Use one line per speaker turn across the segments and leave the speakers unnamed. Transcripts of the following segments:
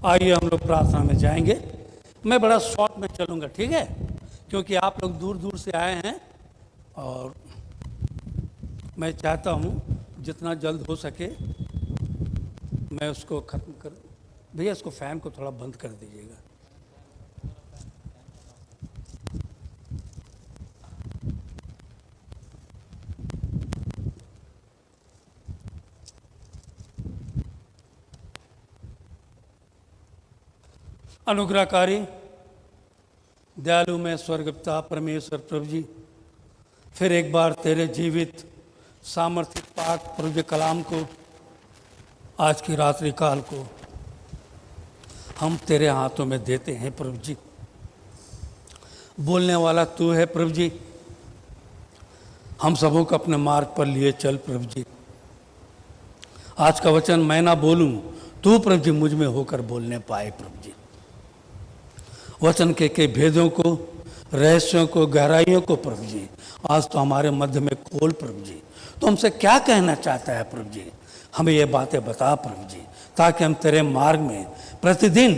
आइए हम लोग प्रार्थना में जाएंगे। मैं बड़ा शॉर्ट में चलूँगा, ठीक है, क्योंकि आप लोग दूर दूर से आए हैं और मैं चाहता हूँ जितना जल्द हो सके मैं उसको ख़त्म कर। भैया इसको फ़ैन को थोड़ा बंद कर दीजिएगा। अनुग्रहकारी दयालु में स्वर्गपिता परमेश्वर प्रभु जी, फिर एक बार तेरे जीवित सामर्थ्य पाक प्रभु कलाम को, आज की रात्रि काल को हम तेरे हाथों में देते हैं प्रभु जी। बोलने वाला तू है प्रभु जी, हम सबों को अपने मार्ग पर लिए चल प्रभु जी। आज का वचन मैं ना बोलूं, तू प्रभु जी मुझ में होकर बोलने पाए प्रभु जी। वचन के भेदों को, रहस्यों को, गहराइयों को प्रभु जी आज तो हमारे मध्य में खोल प्रभु जी। तो हमसे क्या कहना चाहता है प्रभु जी, हमें ये बातें बता प्रभु जी, ताकि हम तेरे मार्ग में प्रतिदिन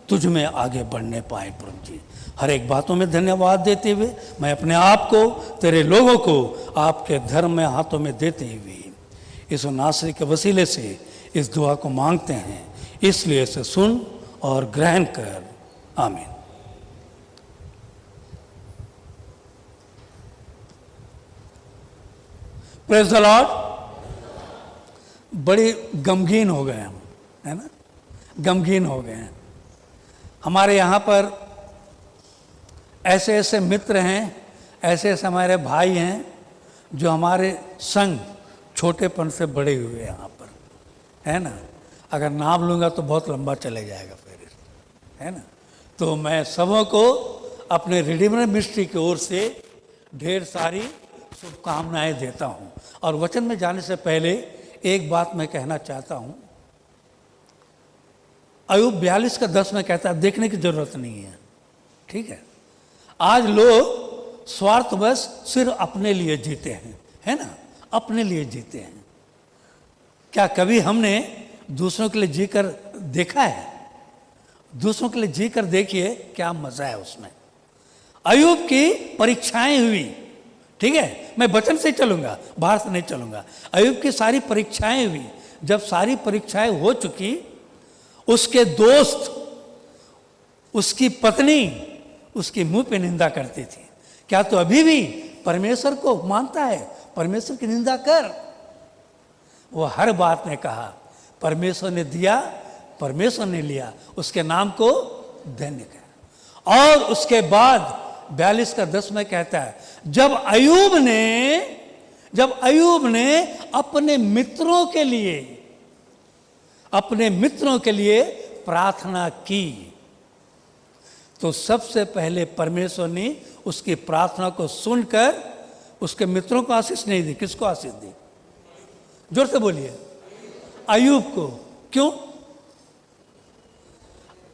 तुझ में आगे बढ़ने पाए प्रभु जी। हर एक बातों में धन्यवाद देते हुए मैं अपने आप को, तेरे लोगों को आपके धर्म में हाथों में देते हुए इस नासरी के वसीले से इस दुआ को मांगते हैं, इसलिए इसे सुन और ग्रहण कर। आमीन। Praise the Lord. बड़ी गमगीन हो गए हम, है ना, गमगीन हो गए हैं। हमारे यहाँ पर ऐसे ऐसे मित्र हैं, ऐसे ऐसे हमारे भाई हैं जो हमारे संग छोटेपन से बड़े हुए यहाँ पर, है ना। अगर नाम लूँगा तो बहुत लंबा चले जाएगा फिर, है ना। तो मैं सबों को अपने रिडीमर मिनिस्ट्री की ओर से ढेर सारी शुभकामनाएं देता हूँ। और वचन में जाने से पहले एक बात मैं कहना चाहता हूँ। अय्यूब 42:10 में कहता है देखने की जरूरत नहीं है, ठीक है। आज लोग स्वार्थवश सिर्फ अपने लिए जीते हैं, है ना, अपने लिए जीते हैं। क्या कभी हमने दूसरों के लिए जीकर देखा है? दूसरों के लिए जीकर देखिए क्या मजा है उसमें। अय्यूब की परीक्षाएं हुई, ठीक है, मैं वचन से चलूंगा, बाहर से नहीं चलूंगा। अय्यूब की सारी परीक्षाएं हुई। जब सारी परीक्षाएं हो चुकी, उसके दोस्त, उसकी पत्नी उसके मुंह पे निंदा करती थी। क्या तो अभी भी परमेश्वर को मानता है? परमेश्वर की निंदा कर। वो हर बात ने कहा परमेश्वर ने दिया, परमेश्वर ने लिया, उसके नाम को धन्य कर। और उसके बाद 42:10 में कहता है जब अय्यूब ने अपने मित्रों के लिए प्रार्थना की, तो सबसे पहले परमेश्वर ने उसकी प्रार्थना को सुनकर उसके मित्रों को आशीष नहीं दी। किसको आशीष दी? जोर से बोलिए। अय्यूब को। क्यों?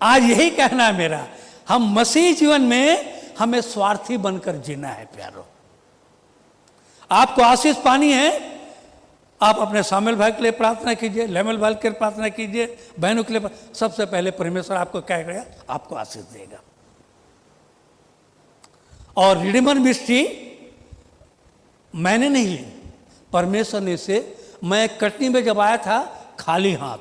आज यही कहना है मेरा, हम मसीह जीवन में हमें स्वार्थी बनकर जीना है प्यारो। आपको आशीष पानी है, आप अपने सामेल भाई के लिए प्रार्थना कीजिए, लेमल भाई के लिए प्रार्थना कीजिए, बहनों के लिए। सबसे पहले परमेश्वर आपको क्या करेगा? आपको आशीष देगा। और रिडीमर मिनिस्ट्री मैंने नहीं ली, परमेश्वर ने से। मैं कटनी में जब आया था खाली हाथ,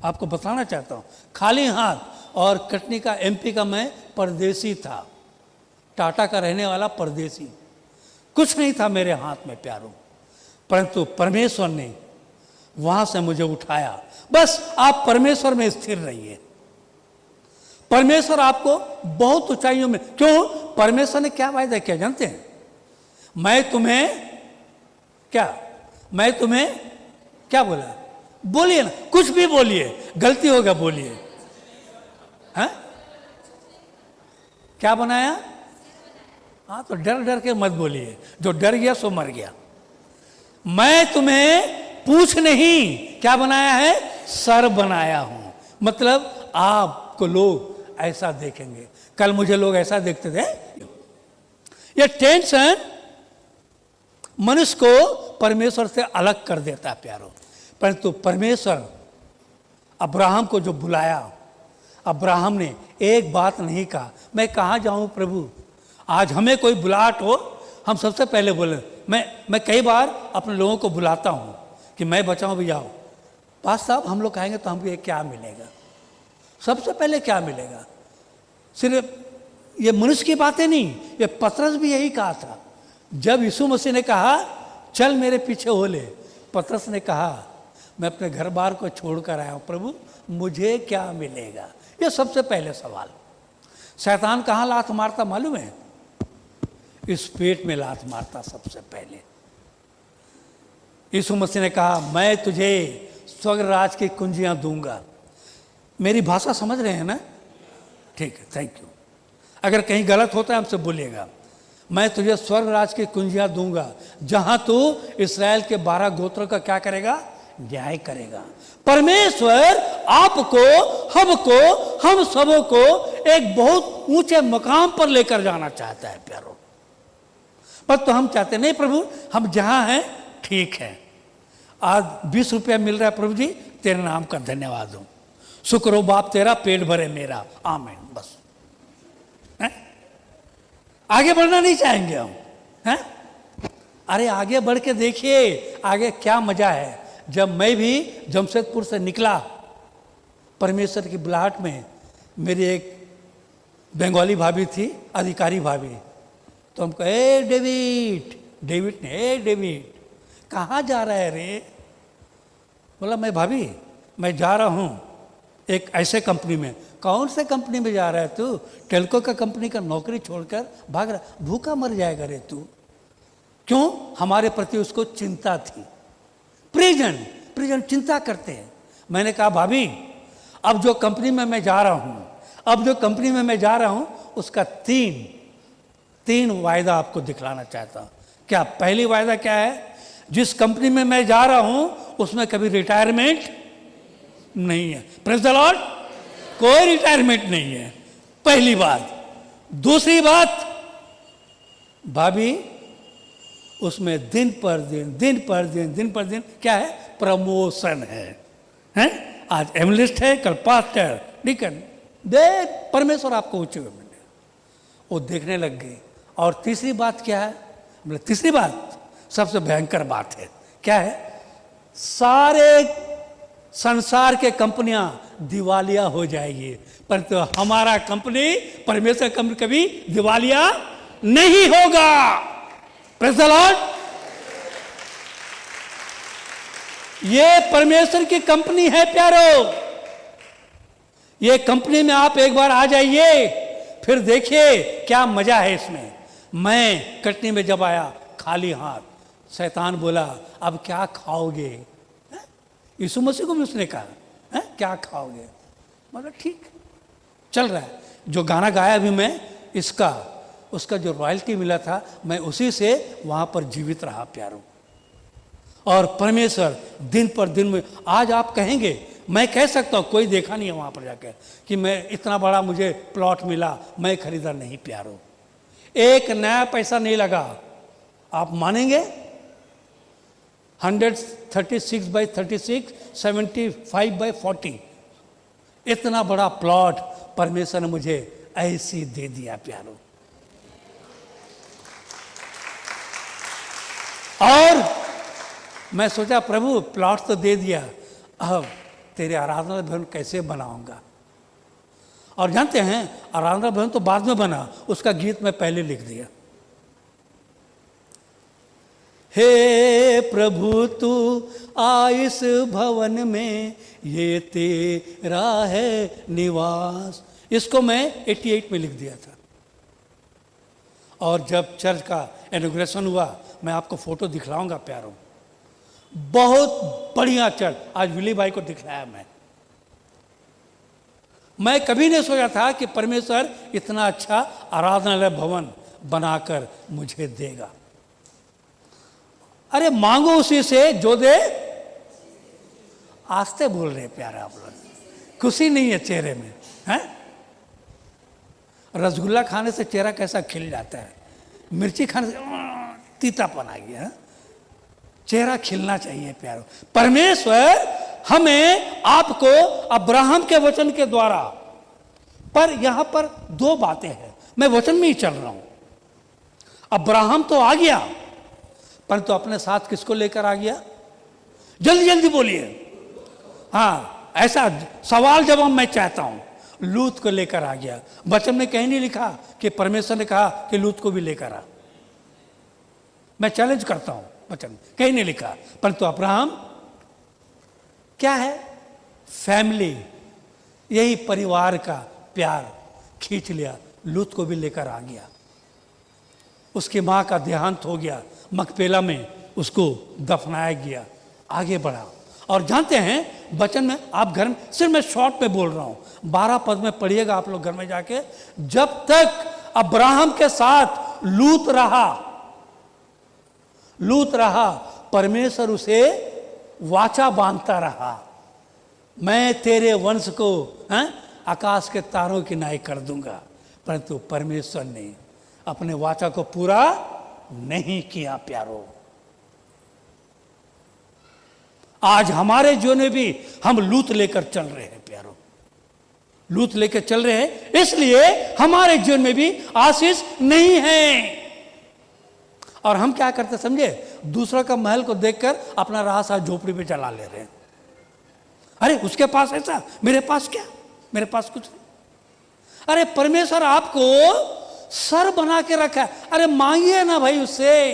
आपको बताना चाहता हूं, खाली हाथ। और कटनी का एमपी का मैं परदेसी था, टाटा का रहने वाला परदेसी, कुछ नहीं था मेरे हाथ में प्यारो, परंतु परमेश्वर ने वहां से मुझे उठाया। बस आप परमेश्वर में स्थिर रहिए। परमेश्वर आपको बहुत ऊंचाइयों में, क्यों? परमेश्वर ने क्या वायदा किया जानते हैं? मैं तुम्हें क्या बोला? बोलिए ना, कुछ भी बोलिए, गलती होगा बोलिए। हाँ, क्या बनाया? हाँ, तो डर डर के मत बोलिए, जो डर गया सो मर गया। मैं तुम्हें पूछ नहीं क्या बनाया है, सर बनाया हूं। मतलब आपको लोग ऐसा देखेंगे। कल मुझे लोग ऐसा देखते थे। ये टेंशन मनुष्य को परमेश्वर से अलग कर देता है प्यारो। परंतु परमेश्वर अब्राहम को जो बुलाया, अब्राहम ने एक बात नहीं कहा, मैं कहाँ जाऊँ प्रभु। आज हमें कोई बुलाहट हो, हम सबसे पहले बोले, मैं कई बार अपने लोगों को बुलाता हूँ कि मैं बचाऊँ भी जाओ, पास साहब हम लोग कहेंगे तो हमको ये क्या मिलेगा, सबसे पहले क्या मिलेगा। सिर्फ ये मनुष्य की बातें नहीं, ये पतरस भी यही कहा था। जब यीशु मसीह ने कहा चल मेरे पीछे हो ले, पतरस ने कहा मैं अपने घर बार को छोड़कर आया हूँ प्रभु, मुझे क्या मिलेगा। ये सबसे पहले सवाल। शैतान कहाँ लात मारता मालूम है? इस पेट में लात मारता सबसे पहले। यीशु मसीह ने कहा मैं तुझे स्वर्ग राज की कुंजियां दूंगा। मेरी भाषा समझ रहे हैं ना? ठीक है, थैंक यू। अगर कहीं गलत होता है हमसे बोलिएगा। मैं तुझे स्वर्ग राज की कुंजियां दूंगा, जहां तू इस्राएल के 12 गोत्रों का क्या करेगा? न्याय करेगा। परमेश्वर आपको, हमको, हम सबों को एक बहुत ऊंचे मकाम पर लेकर जाना चाहता है प्यारो। पर तो हम चाहते नहीं प्रभु, हम जहां हैं ठीक है। आज 20 रुपया मिल रहा है प्रभु जी, तेरे नाम का धन्यवाद हो, शुक्र हो बाप तेरा, पेट भरे मेरा, आमीन। बस है? आगे बढ़ना नहीं चाहेंगे हम, हैं? अरे आगे बढ़ के देखिए, आगे क्या मजा है। जब मैं भी जमशेदपुर से निकला परमेश्वर की बुलाहट में, मेरी एक बंगाली भाभी थी, अधिकारी भाभी, तो हमको ए डेविड ने, ए डेविड कहाँ जा रहा है रे? बोला मैं भाभी मैं जा रहा हूँ एक ऐसे कंपनी में। कौन से कंपनी में जा रहा है तू? टेल्को का कंपनी का नौकरी छोड़कर भाग रहा, भूखा मर जाएगा रे तू। क्यों? हमारे प्रति उसको चिंता थी। प्रिजन चिंता करते हैं। मैंने कहा भाभी अब जो कंपनी में मैं जा रहा हूँ उसका तीन वायदा आपको दिखलाना चाहता हूँ। क्या? पहली वायदा क्या है? जिस कंपनी में मैं जा रहा हूं उसमें कभी रिटायरमेंट नहीं है। प्रेज़ द लॉर्ड, कोई रिटायरमेंट नहीं है, पहली बात। दूसरी बात, भाभी उसमें दिन पर दिन क्या है? प्रमोशन है? आज एनालिस्ट है, कल पास्टर, डीकन, दे परमेश्वर आपको ऊंचे में मिले। वो देखने लग गई। और तीसरी बात क्या है? मतलब तीसरी बात सबसे भयंकर बात है, क्या है? सारे संसार के कंपनियां दिवालिया हो जाएगी, परंतु हमारा कंपनी, परमेश्वर कंपनी कभी दिवालिया नहीं होगा। Praise the Lord. ये परमेश्वर की कंपनी है प्यारो। ये कंपनी में आप एक बार आ जाइए, फिर देखिए क्या मजा है इसमें। मैं कटनी में जब आया खाली हाथ, शैतान बोला अब क्या खाओगे? यीशु मसीह को भी उसने कहा क्या खाओगे? मतलब ठीक चल रहा है। जो गाना गाया भी मैं, उसका जो रॉयल्टी मिला था, मैं उसी से वहां पर जीवित रहा प्यारों। और परमेश्वर दिन पर दिन में, आज आप कहेंगे, मैं कह सकता हूं, कोई देखा नहीं है वहां पर जाकर कि मैं इतना बड़ा मुझे प्लॉट मिला, मैं खरीदा नहीं प्यारों। एक नया पैसा नहीं लगा। आप मानेंगे? 136x36, 75x40, इतना बड़ा प्लॉट परमेश्वर ने मुझे ऐसी दे दिया प्यारो। और मैं सोचा प्रभु प्लॉट तो दे दिया, अब तेरे आराधना भवन कैसे बनाऊंगा? और जानते हैं आराधना भवन तो बाद में बना, उसका गीत मैं पहले लिख दिया। हे प्रभु तू आ इस भवन में, ये तेरा है निवास। इसको मैं 88 में लिख दिया था। और जब चर्च का इनॉग्रेशन हुआ, मैं आपको फोटो दिखलाऊंगा प्यारों, बहुत बढ़िया चर्च। आज विली भाई को दिखलाया मैं कभी नहीं सोचा था कि परमेश्वर इतना अच्छा आराधनालय भवन बनाकर मुझे देगा। अरे मांगो उसी से जो दे। आस्ते बोल रहे प्यारे आप लोग, खुशी नहीं है चेहरे में, हैं? रसगुल्ला खाने से चेहरा कैसा खिल जाता है, मिर्ची खाने से तीतापन आ गया। चेहरा खिलना चाहिए प्यारो। परमेश्वर हमें आपको अब्राहम के वचन के द्वारा, पर यहां पर दो बातें हैं, मैं वचन में ही चल रहा हूं। अब्राहम तो आ गया, परंतु अपने साथ किसको लेकर आ गया? जल्दी जल्दी बोलिए। हाँ, ऐसा सवाल जवाब मैं चाहता हूं। लूत को लेकर आ गया। वचन में कहीं नहीं लिखा कि परमेश्वर ने कहा कि लूत को भी लेकर आ। मैं चैलेंज करता हूं, वचन कहीं नहीं लिखा। परंतु अब्राहम क्या है? फैमिली, यही परिवार का प्यार खींच लिया, लूत को भी लेकर आ गया। उसकी मां का देहांत हो गया, मकपेला में उसको दफनाया गया, आगे बढ़ा। और जानते हैं वचन में, आप घर में, सिर्फ मैं शॉर्ट में बोल रहा हूं, 12 पद में पढ़िएगा आप लोग घर में जाके। जब तक अब्राहम के साथ लूत रहा, परमेश्वर उसे वाचा बांधता रहा, मैं तेरे वंश को आकाश के तारों की नाई कर दूंगा। परंतु परमेश्वर ने अपने वाचा को पूरा नहीं किया। प्यारो, आज हमारे जीवन में भी हम लूत लेकर चल रहे हैं। प्यारो, लूत लेकर चल रहे हैं, इसलिए हमारे जीवन में भी आशीष नहीं है। और हम क्या करते समझे? दूसरों का महल को देखकर अपना राह झोपड़ी पे चला ले रहे हैं। अरे उसके पास ऐसा, मेरे पास क्या? मेरे पास कुछ नहीं। अरे परमेश्वर आपको सर बना के रखा है, अरे मांगिए ना भाई उससे।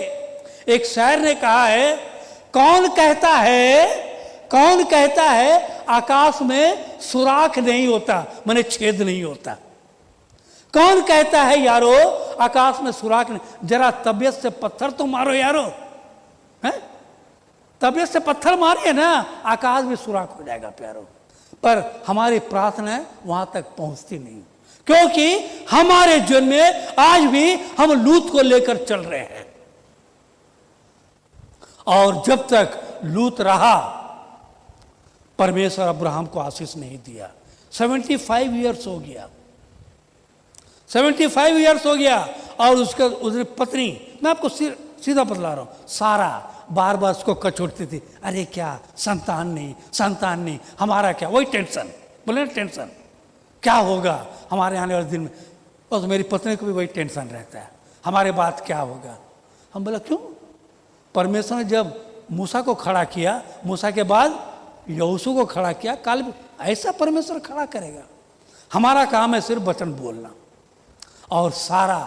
एक शायर ने कहा है, कौन कहता है आकाश में सुराख नहीं होता, माने छेद नहीं होता। कौन कहता है यारो आकाश में सुराख नहीं? जरा तबीयत से पत्थर तो मारो यारो, है? तबीयत से पत्थर मारिए ना, आकाश में सुराख हो जाएगा प्यारो। पर हमारी प्रार्थना वहां तक पहुंचती नहीं, क्योंकि हमारे जीवन में आज भी हम लूत को लेकर चल रहे हैं। और जब तक लूत रहा, परमेश्वर अब्राहम को आशीष नहीं दिया। 75 ईयर्स हो गया, 75 ईयर्स हो गया। और उसकी पत्नी, मैं आपको सीधा बतला रहा हूं, सारा बार बार उसको कचोटती थी। अरे क्या संतान नहीं, हमारा क्या? वही टेंशन, बोले ना टेंशन, क्या होगा हमारे आने वाले दिन में। और तो मेरी पत्नी को भी वही टेंशन रहता है, हमारे बाद क्या होगा। हम बोला क्यों? परमेश्वर ने जब मूसा को खड़ा किया, मूसा के बाद यहोशू को खड़ा किया, कल ऐसा परमेश्वर खड़ा करेगा। हमारा काम है सिर्फ वचन बोलना। और सारा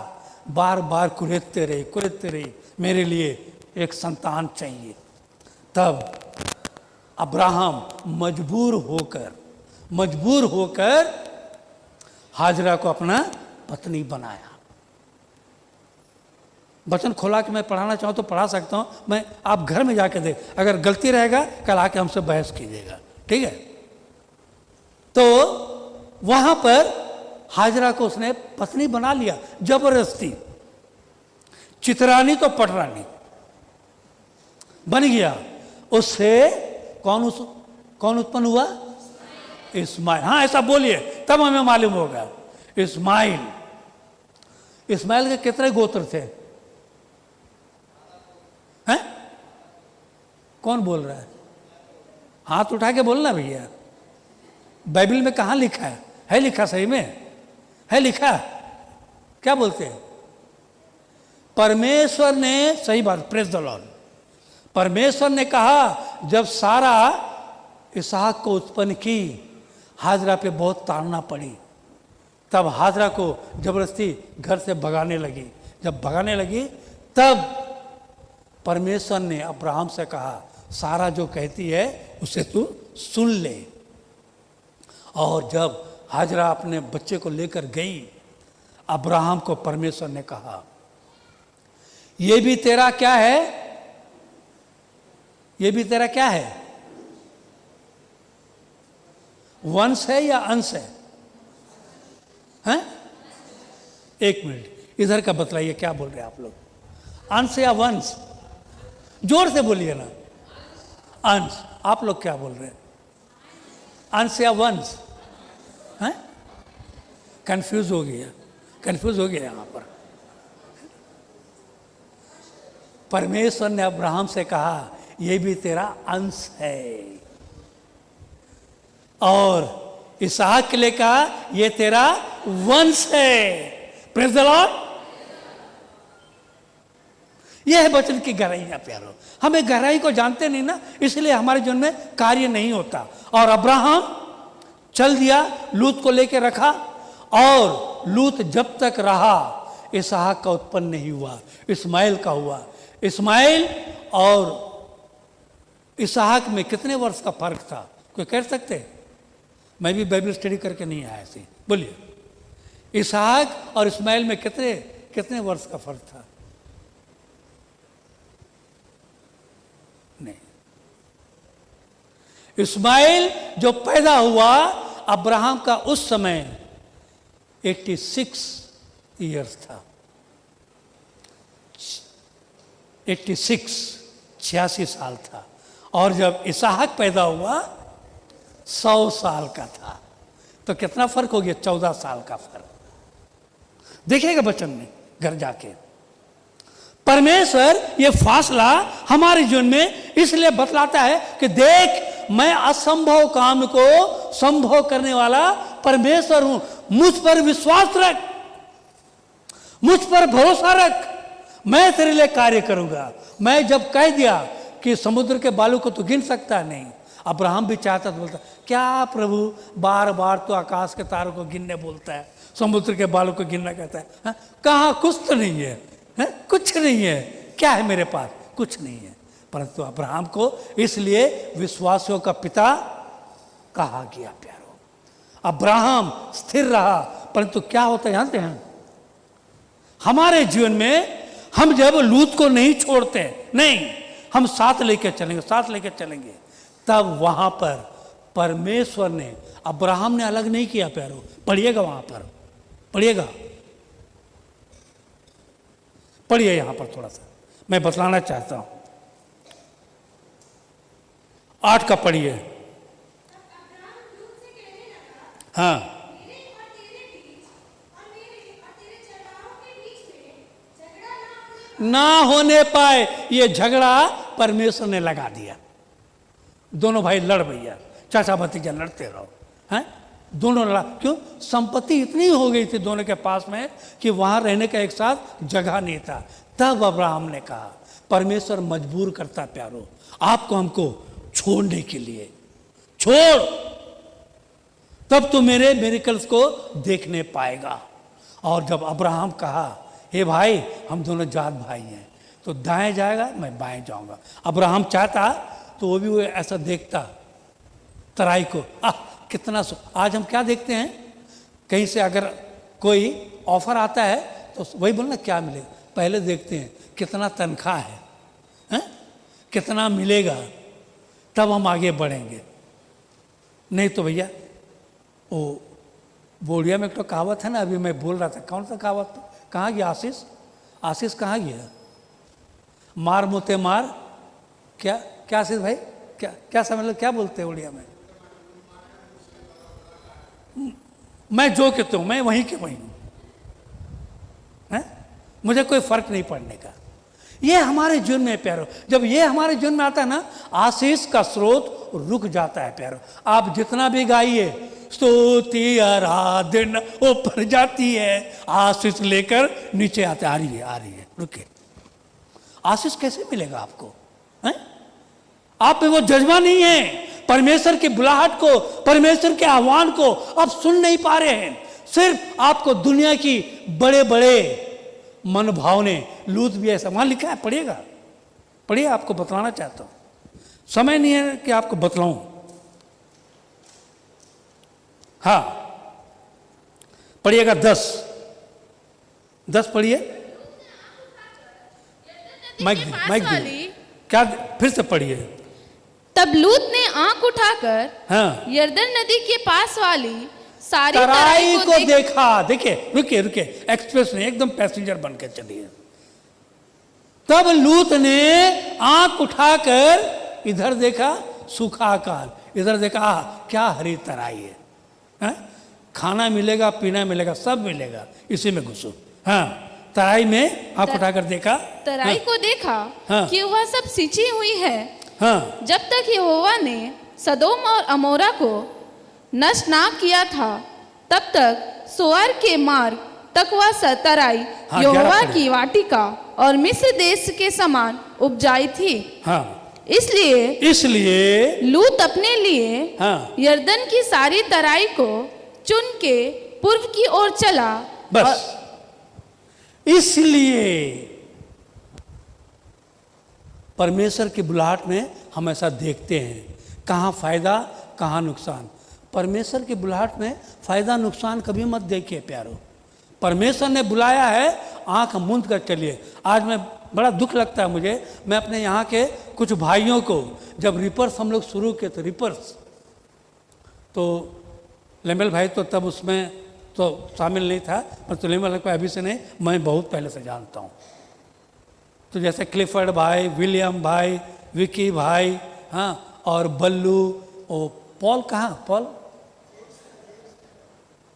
बार बार कुरेदते रही, मेरे लिए एक संतान चाहिए। तब अब्राहम मजबूर होकर हाजरा को अपना पत्नी बनाया। वचन खोला कि मैं पढ़ाना चाहूँ तो पढ़ा सकता हूँ, मैं आप घर में जाके देख, अगर गलती रहेगा कल आके हमसे बहस कीजिएगा, ठीक है। तो वहां पर हाजरा को उसने पत्नी बना लिया जबरदस्ती, चितरानी तो पटरानी बन गया। उससे कौन उत्पन्न हुआ? इस्माइल। हाँ ऐसा बोलिए तब हमें मालूम होगा। इस्माइल के कितने गोत्र थे? हैं? कौन बोल रहा है? हाथ उठा के बोलना भैया। बाइबल में कहाँ लिखा है लिखा? सही में है लिखा? क्या बोलते हैं? परमेश्वर ने, सही बात, प्रेज द लॉर्ड। परमेश्वर ने कहा जब सारा इसहाक को उत्पन्न की, हाजरा पे बहुत ताड़ना पड़ी, तब हाजरा को जबरदस्ती घर से भगाने लगी। जब भगाने लगी तब परमेश्वर ने अब्राहम से कहा, सारा जो कहती है उसे तू सुन ले। और जब हाजरा अपने बच्चे को लेकर गई, अब्राहम को परमेश्वर ने कहा, ये भी तेरा क्या है? ये भी तेरा क्या है? वंश है या अंश है? हैं? एक मिनट इधर का बतलाइए, क्या बोल रहे हैं आप लोग? अंश या वंश? जोर से बोलिए ना। अंश। आप लोग क्या बोल रहे हैं? अंश या वंश? हैं? कंफ्यूज हो गया यहां पर। परमेश्वर ने अब्राहम से कहा, यह भी तेरा अंश है। और इसहाक के लिए कहा ये तेरा वंश है। Praise the Lord. यह है वचन की गहराई है प्यारो। हमें गहराई को जानते नहीं ना, इसलिए हमारे जीवन में कार्य नहीं होता। और अब्राहम चल दिया, लूत को लेकर रखा, और लूत जब तक रहा इसहाक का उत्पन्न नहीं हुआ, इस्माइल का हुआ। इस्माइल और इसहाक में कितने वर्ष का फर्क था, कोई कह सकते? मैं भी बाइबल स्टडी करके नहीं आया ऐसे, बोलिए। इसहाक और इस्माइल में कितने वर्ष का फर्क था? नहीं। इस्माइल जो पैदा हुआ अब्राहम का उस समय 86 ईयर्स था। 86 साल था। और जब इसहाक पैदा हुआ 100 साल का था। तो कितना फर्क हो गया? 14 साल का फर्क। देखिएगा वचन में घर जाके। परमेश्वर ये फासला हमारे जीवन में इसलिए बतलाता है कि देख, मैं असंभव काम को संभव करने वाला परमेश्वर हूं। मुझ पर विश्वास रख, मुझ पर भरोसा रख, मैं तेरे लिए कार्य करूंगा। मैं जब कह दिया कि समुद्र के बालू को तो गिन सकता नहीं, अब्राहम भी चाहता तो बोलता, क्या प्रभु बार बार तो आकाश के तारों को गिनने बोलता है, समुद्र के बालू को गिनना कहता है? कहाँ? कुछ तो नहीं है, कुछ नहीं है। क्या है मेरे पास? कुछ नहीं है। परंतु अब्राहम को इसलिए विश्वासियों का पिता कहा गया प्यारो। अब्राहम स्थिर रहा। परंतु क्या होता है जानते हैं? हमारे जीवन में हम जब लूत को नहीं छोड़ते, नहीं, हम साथ लेकर चलेंगे, तब वहां पर परमेश्वर ने, अब्राहम ने अलग नहीं किया प्यारो। पढ़िएगा वहां पर, पढ़िए यहां पर थोड़ा सा मैं बतलाना चाहता हूं। 8 का पढ़िए। हाँ, ना होने पाए ये झगड़ा परमेश्वर ने लगा दिया। दोनों भाई लड़ भैया, चाचा भतीजा लड़ते रहो, हैं? दोनों लड़ा। क्यों? संपत्ति इतनी हो गई थी दोनों के पास में कि वहां रहने का एक साथ जगह नहीं था। तब अब्राहम ने कहा, परमेश्वर मजबूर करता प्यारो आपको हमको छोड़ने के लिए, छोड़, तब तो मेरे मिरेकल्स को देखने पाएगा। और जब अब्राहम कहा, हे भाई हम दोनों जात भाई हैं, तो दाएं जाएगा मैं बाएं जाऊंगा। अब्राहम चाहता तो वो ऐसा देखता तराई को। कितना आज हम क्या देखते हैं, कहीं से अगर कोई ऑफर आता है तो वही बोलना क्या मिलेगा, पहले देखते हैं कितना तनख्वाह है? कितना मिलेगा, तब हम आगे बढ़ेंगे। नहीं तो भैया वो बोलिया में एक तो कहावत है ना, अभी मैं बोल रहा था, कौन सा कहावत? कहाँ गया आशीष कहाँ गया? मार मुते मार, क्या आशीष भाई, क्या समझ लो, क्या बोलते हैं उड़िया में? मैं जो कहता हूं मैं वहीं के वहीं हूं, मुझे कोई फर्क नहीं पड़ने का। ये हमारे जीवन में प्यारो, जब ये हमारे जीवन में आता है ना, आशीष का स्रोत रुक जाता है प्यारो। आप जितना भी गाइए, स्तुति आराधना ऊपर जाती है, आशीष लेकर नीचे आते, आ रही है, रुके। आशीष कैसे मिलेगा आपको? आप पे वो जज्बा नहीं है, परमेश्वर की बुलाहट को, परमेश्वर के आह्वान को आप सुन नहीं पा रहे हैं। सिर्फ आपको दुनिया की बड़े बड़े मनभावने, लूत भी ऐसा वहां लिखा है, पढ़िए, आपको बतलाना चाहता हूं, समय नहीं है कि आपको बतलाऊं। हाँ, पढ़िएगा 10 पढ़िए। माइक क्या, फिर से पढ़िए।
तब लूत ने आंख उठाकर
हाँ,
यरदन नदी के पास वाली सारी
तराई को देखा। देखिए, रुके, एक्सप्रेस में एकदम पैसेंजर बनकर चलिए। तब लूत ने आंख उठाकर इधर देखा, सूखा काल, इधर देखा, क्या हरी तराई है, खाना मिलेगा, पीना मिलेगा, सब मिलेगा, इसी में घुसो। हाँ, तराई में आंख उठाकर देखा,
तराई को देखा कि वह सब सिंची हुई है।
हाँ,
जब तक यहोवा ने सदोम और अमोरा को नष्ट ना किया था, तब तक सोअर के मार्ग तक वह तराई
हाँ,
यहोवा
11
की वाटिका और मिस्र देश के समान उपजाई थी।
हाँ,
इसलिए लूत अपने लिए
हाँ,
यरदन की सारी तराई को चुन के पूर्व की ओर चला।
बस इसलिए परमेश्वर की बुलाहट में हम ऐसा देखते हैं, कहाँ फायदा कहाँ नुकसान। परमेश्वर की बुलाहट में फायदा नुकसान कभी मत देखिए प्यारो। परमेश्वर ने बुलाया है, आंख मूंद कर चलिए। आज मैं बड़ा दुख लगता है मुझे, मैं अपने यहाँ के कुछ भाइयों को, जब रिपर्स हम लोग शुरू किए तो रिपर्स, तो लेमल भाई तो तब उसमें तो शामिल नहीं था, पर तो लेमल भाई अभी से नहीं, मैं बहुत पहले से जानता हूँ। तो जैसे क्लिफर्ड भाई, विलियम भाई, विकी भाई, हाँ, और बल्लू, ओ पॉल, कहाँ पॉल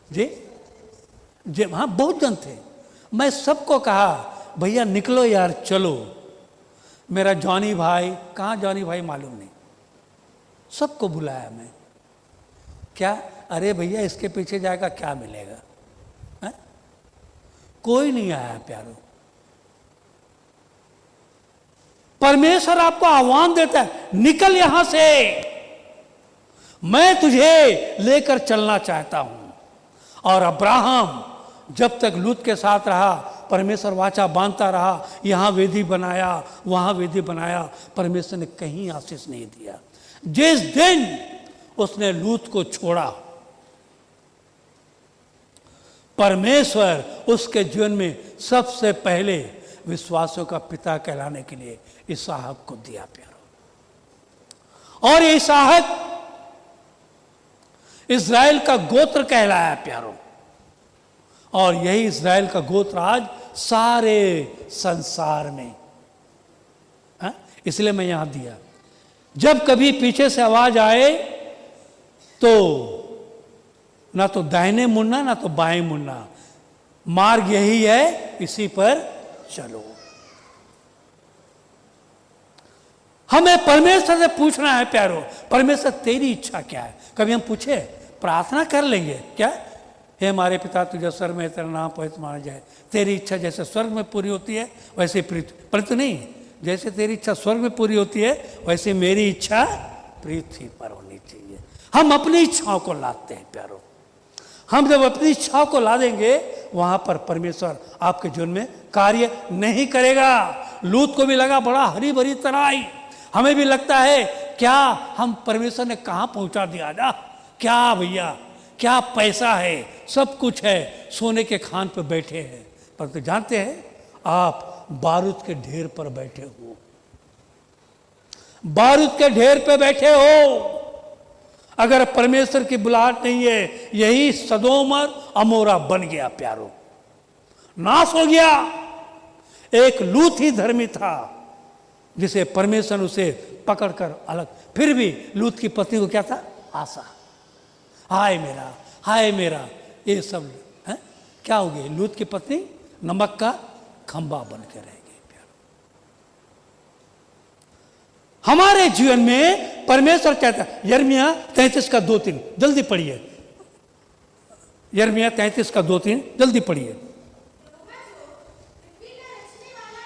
जी जी, हाँ बहुत जन थे। मैं सबको कहा भैया निकलो यार चलो। मेरा जॉनी भाई, कहाँ जॉनी भाई मालूम नहीं, सबको बुलाया मैं। क्या? अरे भैया इसके पीछे जाएगा क्या मिलेगा? है? कोई नहीं आया प्यारो। परमेश्वर आपको आह्वान देता है, निकल यहां से, मैं तुझे लेकर चलना चाहता हूं। और अब्राहम जब तक लूत के साथ रहा, परमेश्वर वाचा बांधता रहा, यहां वेदी बनाया वहां वेदी बनाया, परमेश्वर ने कहीं आशीष नहीं दिया। जिस दिन उसने लूत को छोड़ा, परमेश्वर उसके जीवन में सबसे पहले विश्वासों का पिता कहलाने के लिए इसहाक को दिया प्यारो। और इसहाक इज़राइल का गोत्र कहलाया प्यारो। और यही इज़राइल का गोत्र आज सारे संसार में, हाँ? इसलिए मैं यहां दिया। जब कभी पीछे से आवाज आए तो ना तो दाहिने मुड़ना ना तो बाएं मुड़ना, मार्ग यही है, इसी पर चलो। हमें परमेश्वर से पूछना है प्यारो, परमेश्वर तेरी इच्छा क्या है? कभी हम पूछे, प्रार्थना कर लेंगे क्या? हे हमारे पिता तुझे स्वर्ग में तेरा नाम पवित्र माना जाए, तेरी इच्छा जैसे स्वर्ग में पूरी होती है वैसे पृथ्वी, परंतु नहीं, जैसे तेरी इच्छा स्वर्ग में पूरी होती है वैसे मेरी इच्छा पृथ्वी पर होनी चाहिए। हम अपनी इच्छाओं को लाते हैं प्यारो। हम जब अपनी इच्छाओं को ला देंगे, वहां पर परमेश्वर आपके जीवन में कार्य नहीं करेगा। लूत को भी लगा बड़ा हरी भरी तराई, हमें भी लगता है क्या हम परमेश्वर ने कहाँ पहुंचा दिया जा, क्या भैया क्या पैसा है, सब कुछ है, सोने के खान पर बैठे हैं। परंतु जानते हैं आप बारूद के ढेर पर बैठे हो, बारूद के ढेर पे बैठे हो। अगर परमेश्वर की बुलाहट नहीं है, यही सदोम और अमोरा बन गया प्यारो, नाश हो गया। एक लूत ही धर्मी था जिसे परमेश्वर उसे पकड़कर अलग, फिर भी लूत की पत्नी को क्या था? आशा, हाय मेरा, ये सब है क्या हो गई? लूत की पत्नी नमक का खंबा बन के रह गई प्यारो। हमारे जीवन में परमेश्वर कहता है, यिर्मयाह 33 का 2-3 जल्दी पढ़िए, यिर्मयाह 33 का 2-3 जल्दी पढ़िए।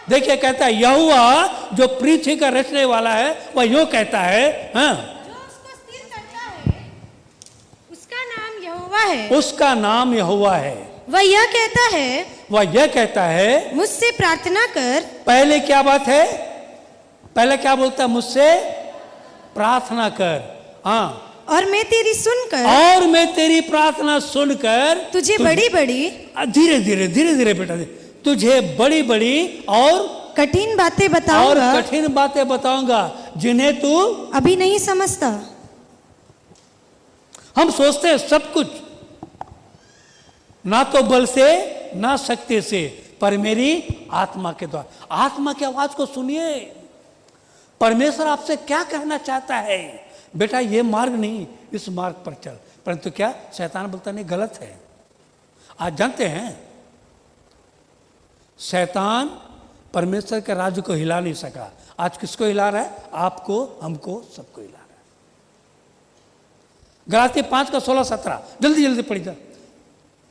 देखिए कहता है, यहोवा जो पृथ्वी का रचने वाला है वह यूं कहता है, हाँ,
जो उसको स्थिर करता है उसका नाम यहोवा है,
उसका नाम यहोवा है।
वह यह कहता है मुझसे प्रार्थना कर। पहले
क्या बात है? पहले क्या बोलता है? मुझसे प्रार्थना कर, हाँ,
और मैं तेरी प्रार्थना
सुनकर
तुझे बड़ी
धीरे धीरे बेटा, तुझे बड़ी बड़ी और
कठिन बातें बताऊंगा
जिन्हें तू
अभी नहीं समझता।
हम सोचते हैं सब कुछ ना तो बल से ना शक्ति से, पर मेरी आत्मा के द्वारा। आत्मा की आवाज को सुनिए, परमेश्वर आपसे क्या कहना चाहता है? बेटा ये मार्ग नहीं, इस मार्ग पर चल। परंतु क्या शैतान बोलता नहीं, गलत है। आज जानते हैं शैतान परमेश्वर के राज्य को हिला नहीं सका। आज किसको हिला रहा है? आपको, हमको, सबको हिला रहा है। गलाती 5 का 16-17 जल्दी जल्दी पढ़ी जा।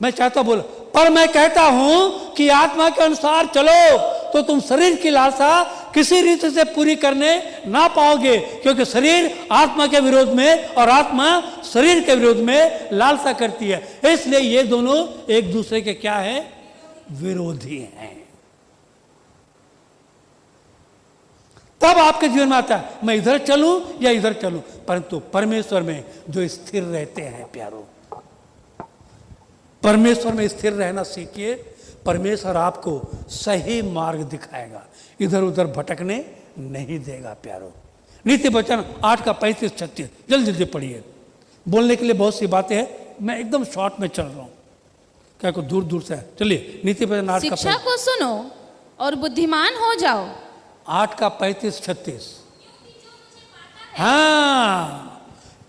मैं चाहता बोल, पर मैं कहता हूं कि आत्मा के अनुसार चलो तो तुम शरीर की लालसा किसी रीति से पूरी करने ना पाओगे, क्योंकि शरीर आत्मा के विरोध में और आत्मा शरीर के विरोध में लालसा करती है। इसलिए ये दोनों एक दूसरे के क्या है? विरोधी हैं। तब आपके जीवन में आता है मैं इधर चलूं या इधर चलूं, परंतु परमेश्वर में जो स्थिर रहते हैं प्यारो, परमेश्वर में स्थिर रहना सीखिए। परमेश्वर आपको सही मार्ग दिखाएगा, इधर उधर भटकने नहीं देगा प्यारो। नीति वचन 8 का 35-36 जल्दी जल्दी पढ़िए। बोलने के लिए बहुत सी बातें हैं, मैं एकदम शॉर्ट में चल रहा हूं, क्या को दूर दूर से है। चलिए नीति वचन 8 का
शिक्षा को सुनो और बुद्धिमान हो जाओ।
8 का 35-36। हाँ,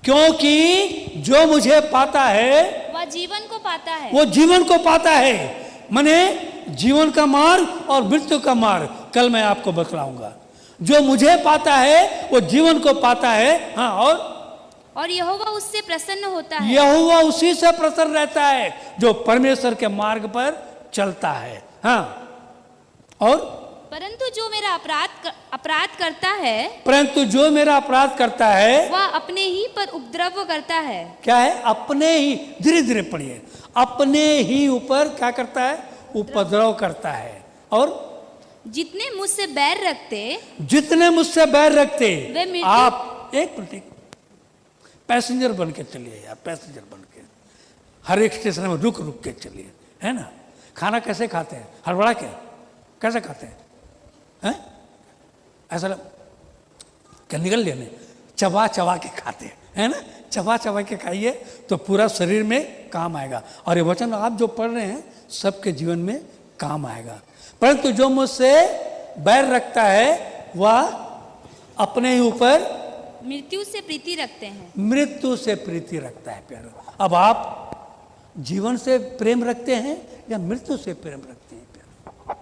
क्योंकि जो मुझे पाता है
वह जीवन को पाता है।
वो जीवन को पाता है। माने जीवन का मार्ग और मृत्यु का मार्ग कल मैं आपको बतलाऊंगा। जो मुझे पाता है वो जीवन को पाता है। हाँ, और
यहोवा उससे प्रसन्न होता है।
यहोवा उसी से प्रसन्न रहता है जो परमेश्वर के मार्ग पर चलता है। हाँ, और
परंतु जो मेरा अपराध करता है,
परंतु जो मेरा अपराध करता है
वह अपने ही पर उपद्रव करता है।
क्या है? अपने ही, धीरे धीरे पढ़िए, अपने ही ऊपर क्या करता है? उपद्रव करता है। और
जितने मुझसे बैर रखते,
जितने मुझसे बैर रखते,
वे मृत्यु।
आप एक मिनट पैसेंजर बन के चलिए यार, पैसेंजर बन के हर एक स्टेशन में रुक रुक के चलिए, है ना। खाना कैसे खाते हैं? हड़बड़ा के कैसे खाते हैं? ऐसा क्या निकल लेने, चबा चबा के खाते हैं, है ना। चबा चबा के खाइए तो पूरा शरीर में काम आएगा। और ये वचन आप जो पढ़ रहे हैं सबके जीवन में काम आएगा। परंतु जो मुझसे बैर रखता है वह अपने ही ऊपर
मृत्यु से प्रीति रखते हैं।
मृत्यु से प्रीति रखता है प्यारो। अब आप जीवन से प्रेम रखते हैं या मृत्यु से प्रेम रखते हैं प्यारो?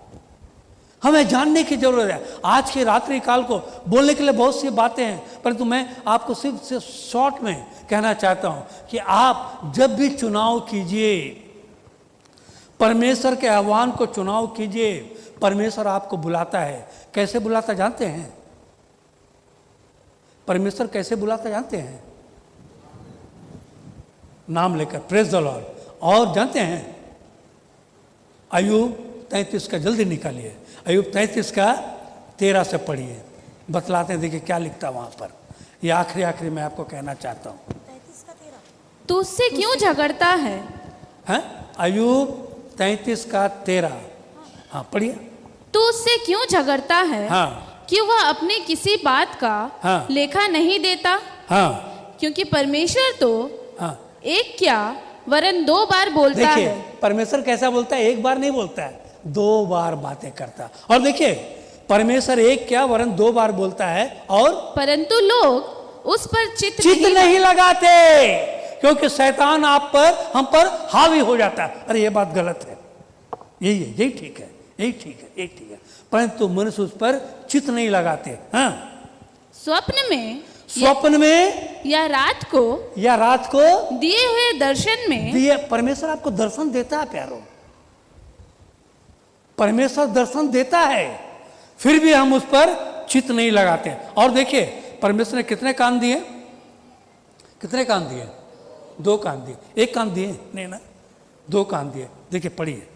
हमें जानने की जरूरत है। आज के रात्रि काल को बोलने के लिए बहुत सी बातें हैं, परंतु मैं आपको सिर्फ शॉर्ट में कहना चाहता हूं कि आप जब भी चुनाव कीजिए, परमेश्वर के आह्वान को चुनाव कीजिए। परमेश्वर आपको बुलाता है। कैसे बुलाता जानते हैं? परमेश्वर कैसे बुलाता जानते हैं? नाम लेकर, प्रेज द लॉर्ड। और जानते हैं अय्यूब 33 का जल्दी निकालिए, अय्यूब 33 का 13 से पढ़िए, बतलाते हैं। देखिए क्या लिखता वहां पर। ये आखिरी मैं आपको कहना चाहता हूं।
तू उससे क्यों झगड़ता है?
हैं? अय्यूब 33 का 13। हाँ पढ़िए।
तू उससे क्यों झगड़ता है?
हाँ,
कि वह अपने किसी बात का
हाँ,
लेखा नहीं देता।
हाँ,
क्योंकि परमेश्वर तो
हाँ,
एक क्या वरन 2 बार बोलता
देखिए
है।
परमेश्वर कैसा बोलता है? एक बार नहीं बोलता है, 2 बार बातें करता। और देखिए परमेश्वर एक क्या वरन 2 बार बोलता है, और
परंतु लोग उस पर चित्त
नहीं लगाते, क्योंकि शैतान आप पर, हम पर हावी हो जाता है। अरे ये बात गलत है, यही है, यही ठीक है, यही ठीक है, यही ठीक है। परंतु मनुष्य उस पर चित्त नहीं लगाते। हाँ, स्वप्न में
या रात को दिए हुए दर्शन में
दिए। परमेश्वर आपको दर्शन देता है प्यारो, परमेश्वर दर्शन देता है, फिर भी हम उस पर चित्त नहीं लगाते। और देखिए परमेश्वर ने कितने कान दिए? कितने कान दिए? 2 कान दिए। 1 कान दिए नहीं ना, 2 कान दिए। देखिए पढ़िए।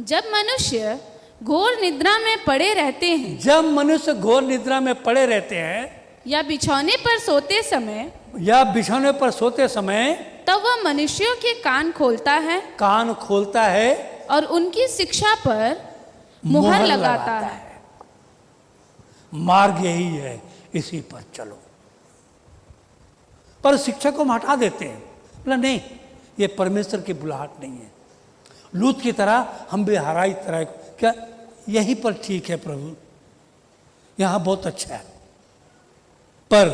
जब मनुष्य घोर निद्रा में पड़े रहते हैं,
जब मनुष्य घोर निद्रा में पड़े रहते हैं
या बिछौने पर सोते समय,
या बिछौने पर सोते समय,
तब वह मनुष्यों के कान खोलता है,
कान खोलता है
और उनकी शिक्षा पर मुहर लगाता है।
मार्ग यही है, इसी पर चलो। पर शिक्षा को हम हटा देते हैं, बोला नहीं ये परमेश्वर की बुलाहट नहीं है। लूत की तरह हम भी हराई तरह, क्या यही पर ठीक है प्रभु, यहां बहुत अच्छा है। पर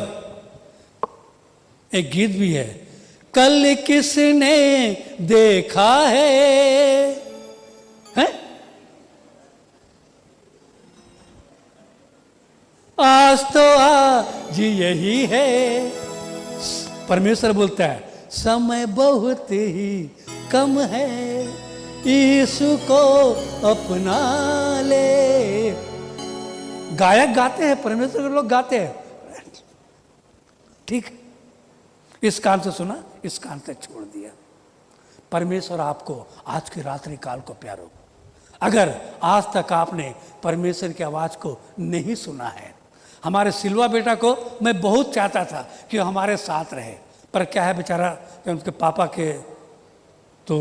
एक गीत भी है, कल किसने देखा है, हैं? आज तो आज यही है। परमेश्वर बोलता है समय बहुत ही कम है, यीशु को अपना ले। गायक गाते हैं, परमेश्वर के लोग गाते हैं, ठीक है। इस कान से सुना, इस कान से छोड़ दिया। परमेश्वर आपको आज की रात्रि काल को प्यारो, अगर आज तक आपने परमेश्वर की आवाज़ को नहीं सुना है, हमारे सिल्वा बेटा को मैं बहुत चाहता था कि हमारे साथ रहे, पर क्या है बेचारा कि उनके पापा के तो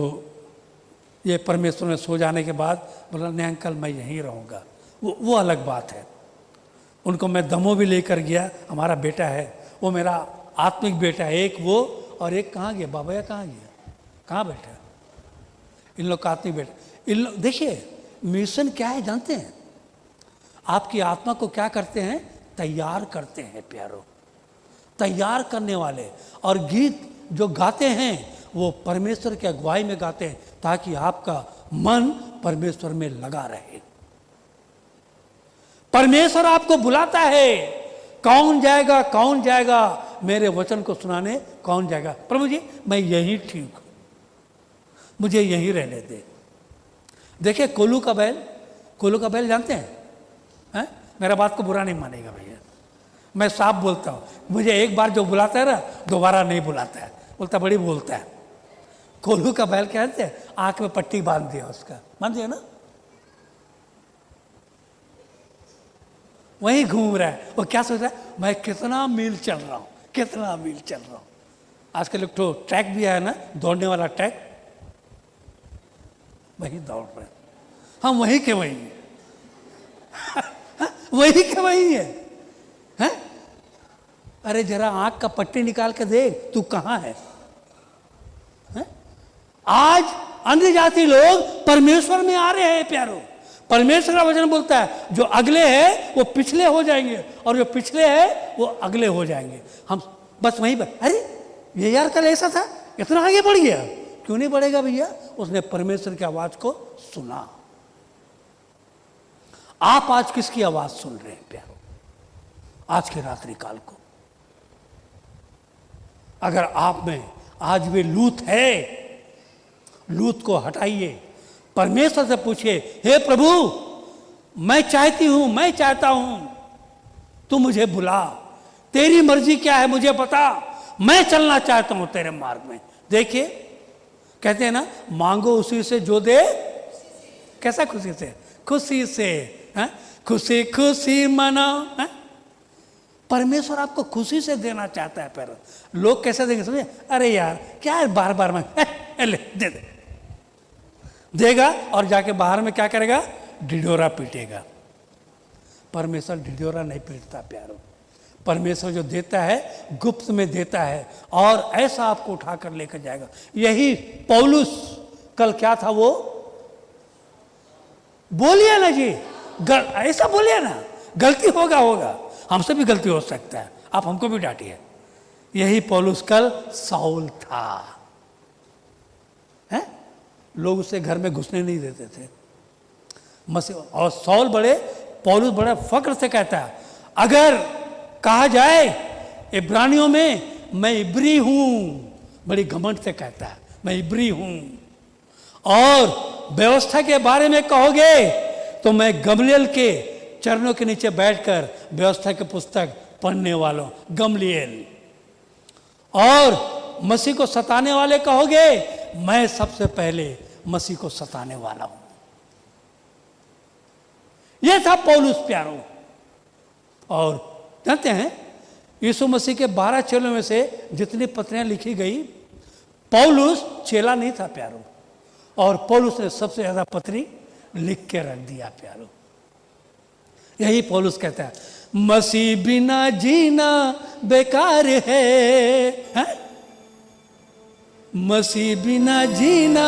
ये परमेश्वर में सो जाने के बाद बोला नहीं अंकल मैं यहीं रहूँगा, वो अलग बात है। उनको मैं दमों भी लेकर गया, हमारा बेटा है वो मेरा आत्मिक बेटा है, एक वो और एक कहाँ गया बाबा, कहाँ गया, कहाँ बैठा, इन लोग का आत्मिक बेटा। इन लोग देखिए मिशन क्या है जानते हैं, आपकी आत्मा को क्या करते हैं, तैयार करते हैं प्यारो, तैयार करने वाले। और गीत जो गाते हैं वो परमेश्वर की अगुवाई में गाते हैं ताकि आपका मन परमेश्वर में लगा रहे। परमेश्वर आपको बुलाता है, कौन जाएगा, कौन जाएगा मेरे वचन को सुनाने, कौन जाएगा। प्रभु जी मैं यहीं ठीक हूं, मुझे यहीं रहने दे। देखिए कोल्हू का बैल जानते हैं? मेरा बात को बुरा नहीं मानेगा भैया, मैं साफ बोलता हूँ, मुझे एक बार जो बुलाता है ना दोबारा नहीं बुलाता है, बोलता बड़ी बोलता है। कोल्हू का बैल कहते हैं, आंख में पट्टी बांध दिया उसका, बांध दिया ना, वहीं घूम रहा है। वो क्या सोच रहा है, मैं कितना मील चल रहा हूँ, कितना मील चल रहा हूँ। आजकल एक तो ट्रैक भी आया ना, दौड़ने वाला ट्रैक, वही दौड़ रहे, हम वही के वही हैं वही के वही है। अरे जरा आंख का पट्टी निकाल के देख तू कहां है? आज अन्य जाति लोग परमेश्वर में आ रहे हैं प्यारो। परमेश्वर का वचन बोलता है जो अगले हैं वो पिछले हो जाएंगे और जो पिछले हैं वो अगले हो जाएंगे। हम बस वहीं पर, अरे ये यार कल ऐसा था, इतना आगे बढ़ गया, क्यों नहीं बढ़ेगा भैया? उसने परमेश्वर की आवाज को सुना। आप आज किसकी आवाज सुन रहे हैं प्यारो? आज के रात्रि काल को अगर आप में आज भी लूत है, लूत को हटाइए, परमेश्वर से पूछिए, हे प्रभु मैं चाहती हूं, मैं चाहता हूं, तू मुझे बुला, तेरी मर्जी क्या है मुझे बता, मैं चलना चाहता हूं तेरे मार्ग में। देखिए कहते हैं ना, मांगो उसी से जो दे, कैसा खुशी से? खुशी से, खुशी खुशी मनाओ। परमेश्वर आपको खुशी से देना चाहता है। पर लोग कैसे देंगे समझे? अरे यार क्या है, बार बार मांग, ले दे दे, देगा और जाके बाहर में क्या करेगा? ढिढोरा पीटेगा। परमेश्वर ढिढोरा नहीं पीटता प्यारो। परमेश्वर जो देता है गुप्त में देता है और ऐसा आपको उठाकर लेकर जाएगा। यही पौलुस कल क्या था, वो बोलिए ना जी, ऐसा बोलिए ना, गलती होगा, हमसे भी गलती हो सकता है, आप हमको भी डांटिए। यही पौलुस कल साउल था, हैं? लोग उसे घर में घुसने नहीं देते थे मसीह। और साउल पौलुस बड़े फक्र से कहता है, अगर कहा जाए इब्रानियों में मैं इब्री हूं, बड़ी घमंड से कहता है मैं इब्री हूं, और व्यवस्था के बारे में कहोगे तो मैं गमलीएल के चरणों के नीचे बैठकर व्यवस्था की पुस्तक पढ़ने वालों गमलीएल, और मसीह को सताने वाले कहोगे मैं सबसे पहले मसीह को सताने वाला हूं। यह था पौलुस प्यारो। और जानते हैं यीशु मसीह के 12 चेलों में से जितनी पत्रियां लिखी गई, पौलुस चेला नहीं था प्यारो, और पौलुस ने सबसे ज्यादा पत्री लिख के रख दिया प्यारो। यही पौलुस कहता है, मसीह बिना जीना बेकार है, मसीह बिना जीना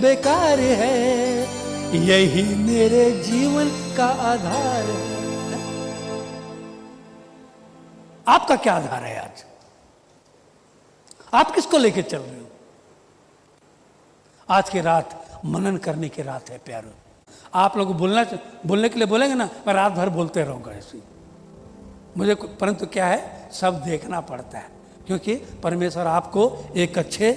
बेकार है, यही मेरे जीवन का आधार है। आपका क्या आधार है आज? आप किसको लेके चल रहे हो? आज की रात मनन करने की रात है प्यारो। आप लोग बोलने के लिए बोलेंगे ना, मैं रात भर बोलते रहूंगा ऐसे, मुझे, परंतु क्या है, सब देखना पड़ता है क्योंकि परमेश्वर आपको एक अच्छे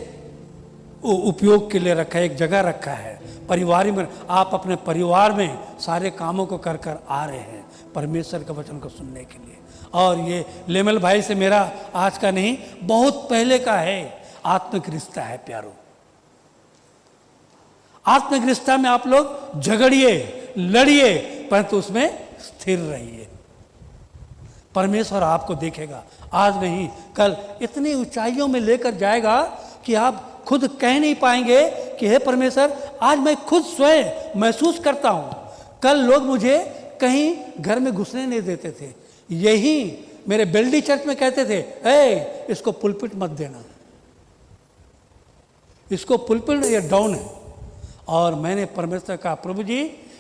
उपयोग के लिए रखा है, एक जगह रखा है परिवार में। आप अपने परिवार में सारे कामों को कर कर आ रहे हैं परमेश्वर के वचन को सुनने के लिए। और ये लेमल भाई से मेरा आज का नहीं, बहुत पहले का है आत्मिक रिश्ता है प्यारो। आत्मिक रिश्ता में आप लोग झगड़िए, लड़िए, परंतु उसमें स्थिर रहिए। परमेश्वर आपको देखेगा, आज नहीं कल इतनी ऊंचाइयों में लेकर जाएगा कि आप खुद कह नहीं पाएंगे कि हे परमेश्वर, आज मैं खुद स्वयं महसूस करता हूं। कल लोग मुझे कहीं घर में घुसने नहीं देते थे, यही मेरे बेल्डी चर्च में कहते थे, ए इसको पुलपिट मत देना, इसको पुलपिट ये डाउन है। और मैंने परमेश्वर कहा, प्रभु जी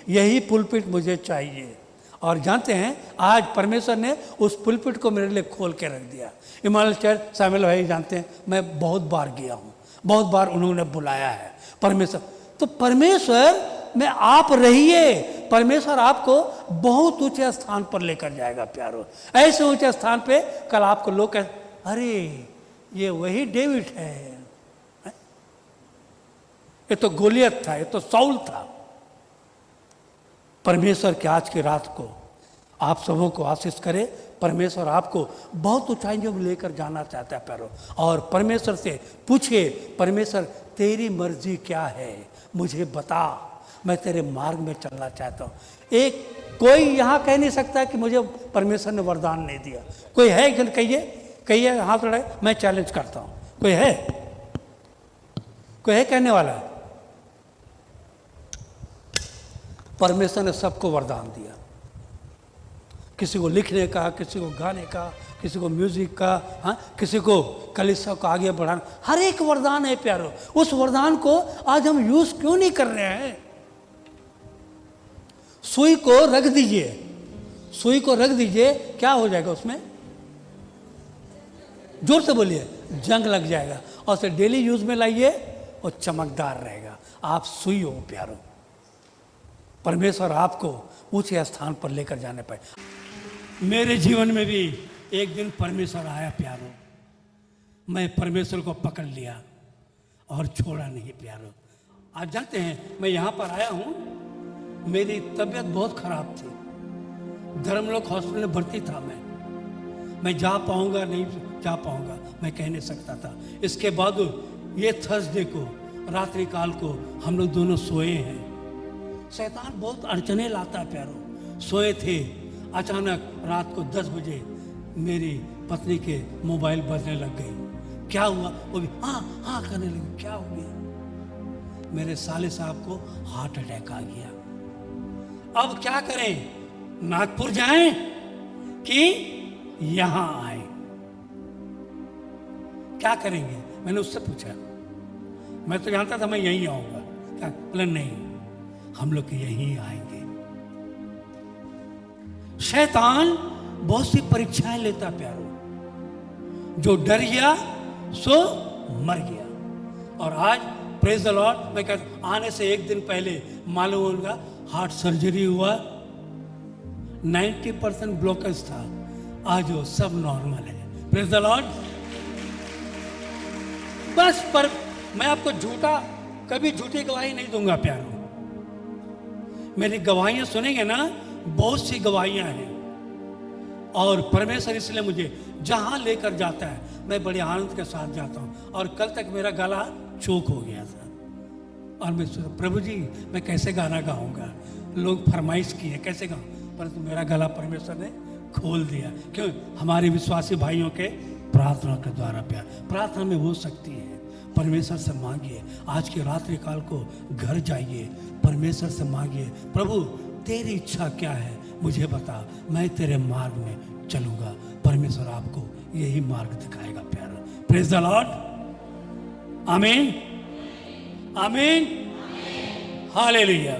यही पुलपिट मुझे चाहिए। और जानते हैं आज परमेश्वर ने उस पुलपिट को मेरे लिए खोल के रख दिया। इमानुएल चर्च सामिल भाई जानते हैं, मैं बहुत बार गया हूँ, बहुत बार उन्होंने बुलाया है परमेश्वर। तो परमेश्वर में आप रहिए, परमेश्वर आपको बहुत ऊंचे स्थान पर लेकर जाएगा प्यारो। ऐसे ऊंचे स्थान पे कल आपको लोग कह, अरे ये वही डेविड है, ये तो गोलियत था, ये तो साउल था। परमेश्वर के आज की रात को आप सबों को आशीष करे। परमेश्वर आपको बहुत ऊंचाइयों में लेकर जाना चाहता है प्यारो। और परमेश्वर से पूछिए, परमेश्वर तेरी मर्जी क्या है, मुझे बता, मैं तेरे मार्ग में चलना चाहता हूँ। एक कोई यहाँ कह नहीं सकता कि मुझे परमेश्वर ने वरदान नहीं दिया। कोई है? कहिए, कहिए, हाथ उठाए, मैं चैलेंज करता हूँ। कोई है? कोई है कहने वाला? परमेश्वर ने सबको वरदान दिया, किसी को लिखने का, किसी को गाने का, किसी को म्यूजिक का, हाँ, किसी को कलीसिया को आगे बढ़ाना, हर एक वरदान है प्यारो। उस वरदान को आज हम यूज क्यों नहीं कर रहे हैं? सुई को रख दीजिए, सुई को रख दीजिए, क्या हो जाएगा उसमें? जोर से बोलिए, जंग लग जाएगा। और उसे डेली यूज में लाइए, वो चमकदार रहेगा। आप सुई हो प्यारो। परमेश्वर आपको ऊंचे स्थान पर लेकर जाने पाए। मेरे जीवन में भी एक दिन परमेश्वर आया प्यारो, मैं परमेश्वर को पकड़ लिया और छोड़ा नहीं प्यारो। आज जानते हैं, मैं यहाँ पर आया हूँ, मेरी तबीयत बहुत खराब थी, धर्मलोक हॉस्पिटल में भर्ती था। मैं जा पाऊँगा नहीं जा पाऊँगा मैं कह नहीं सकता था। इसके बाद ये थर्सडे को रात्रि काल को हम लोग दोनों सोए हैं। शैतान बहुत अड़चने लाता है प्यारो। सोए थे, अचानक रात को 10 बजे मेरी पत्नी के मोबाइल बजने लग गई। क्या हुआ? वो भी हाँ हाँ करने लगी। क्या हो गया? मेरे साले साहब को हार्ट अटैक आ गया। अब क्या करें? नागपुर जाएं कि यहां आए? क्या करेंगे? मैंने उससे पूछा। मैं तो जानता था मैं यहीं आऊंगा। क्या बोला? नहीं, हम लोग यहीं आएंगे। शैतान बहुत सी परीक्षाएं लेता प्यारो। जो डर गया सो मर गया। और आज प्रेज द लॉर्ड, मैं कहता आने से एक दिन पहले मालूम होगा हार्ट सर्जरी हुआ। 90% ब्लॉकेज था, आज वो सब नॉर्मल है। Praise the Lord. बस पर मैं आपको कभी झूठी गवाही नहीं दूंगा प्यारो। मेरी गवाहियां सुनेंगे ना, बहुत सी गवाहियां हैं। और परमेश्वर इसलिए मुझे जहां लेकर जाता है मैं बड़े आनंद के साथ जाता हूं। और कल तक मेरा गला चोक हो गया था और मैं सोचा प्रभु जी मैं कैसे गाना गाऊंगा, लोग फरमाइश किए कैसे गाऊं, परंतु मेरा गला परमेश्वर ने खोल दिया। क्यों? हमारे विश्वासी भाइयों के प्रार्थना के द्वारा। प्यार प्रार्थना में हो सकती है। परमेश्वर से मांगिए। आज के रात्रि काल को घर जाइए, परमेश्वर से मांगिए, प्रभु तेरी इच्छा क्या है मुझे बता, मैं तेरे मार्ग में चलूंगा। परमेश्वर आपको यही मार्ग दिखाएगा प्यारा। Praise the Lord. आमीन, आमीन, हालेलुया।